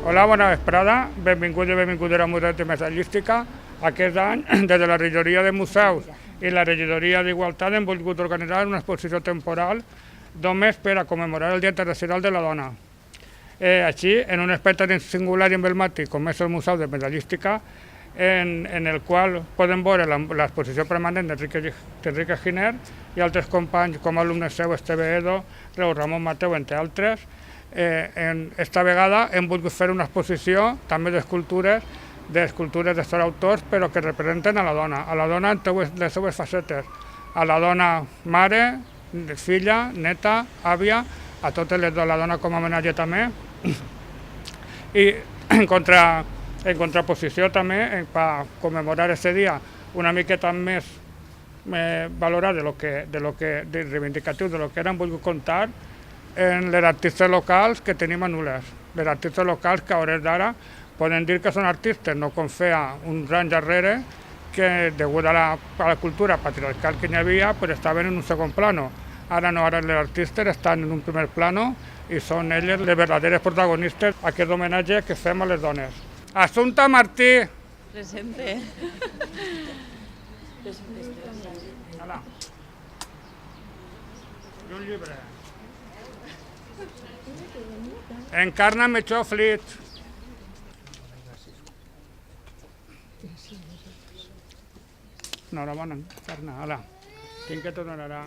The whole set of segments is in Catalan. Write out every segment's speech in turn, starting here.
Hola, bona vesprada. Benvinguts i benvingudes al Museu de Metallística. Aquest any, des de la regidoria de museus i la regidoria d'Igualtat hem volgut organitzar una exposició temporal només per a commemorar el Dia Internacional de la Dona. Així, en un aspecte singular i emblemàtic com és el Museu de Metallística, en el qual podem veure l'exposició permanent d'Enrique Giner i altres companys com alumnes seu, Esteve Edo, Ramon Mateu, entre altres. Esta vegada hem volgut fer una exposició també d'escultures dels autors, però que representen a la dona en les seues facetes, a la dona mare, filla, neta, àvia, a totes les de la dona com a homenatge també, i en contraposició també, per commemorar aquest dia una miqueta més valorar de reivindicatiu de lo que hem volgut contar en les artistes locals que tenim a Nules. Les artistes locals que a hores d'ara poden dir que són artistes, no com feia uns anys darrere, que degut a la cultura patriarcal que hi havia, pues estaven en un segon plano. Ara no, ara les artistes estan en un primer plano i són elles les verdaderes protagonistes d'aquest homenatge que fem a les dones. Assumpta Martí. Presente. Hola. I un llibre. Encarna Mechó Flit. Enhorabona, Encarna. Hola. Quin que t'honorarà?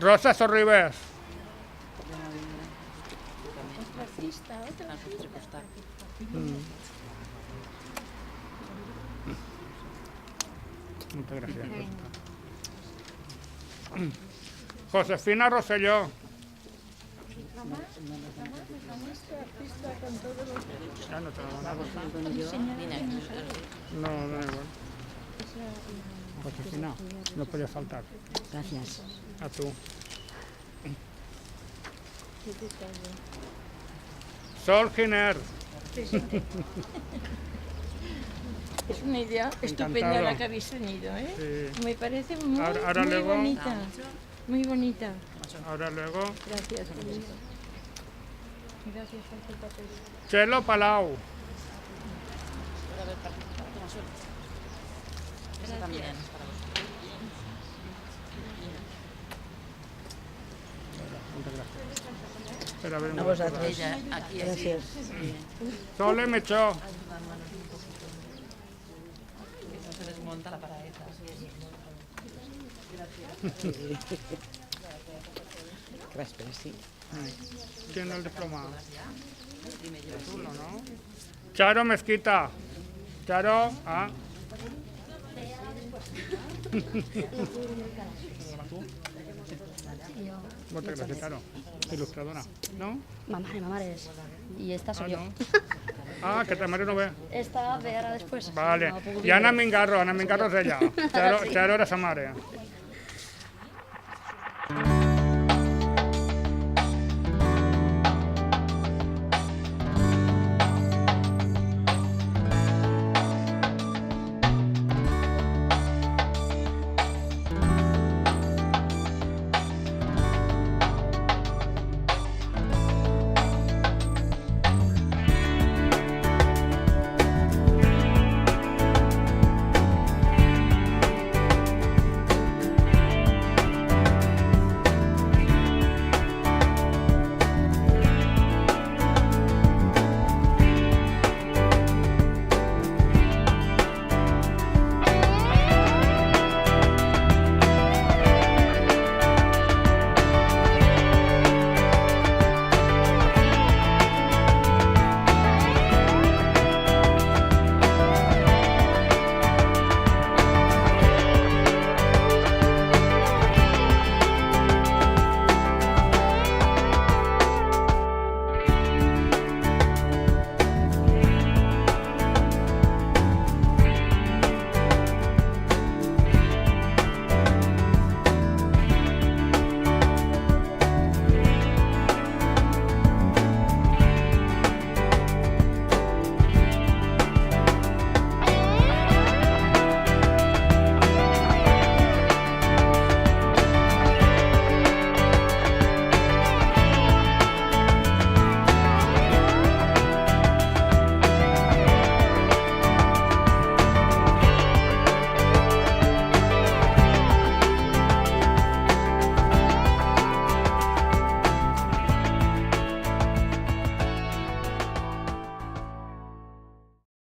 Rosa Sorribes. Muchas gracias. Josefina Rosselló. Ya no te lo van a gustar. No, da igual. Josefina, no podía faltar. Gracias. A tú. Sol Giner. Es una idea estupenda la que habéis tenido, ¿eh? Sí. Me parece muy bonita. Muy bonita. Ahora luego. Gracias, Felipe. Gracias por tu papel. Chelo Palau. Esa también. Espera, a ver, A vosotros. Ella, aquí Gracias. Sole Mechó. No se desmonta la paradeta. Gracias, sí. ¿Quién es el diplomado? Tú, ¿no? Charo Mezquita. Charo, ah. Muchas gracias, Charo. Ilustradora, ¿no? Mamares. Y esta soy yo. No. Ah, que también no ve. Esta verá después. Vale. No, Y Ana Mingarro es ella. Charo era Samaria.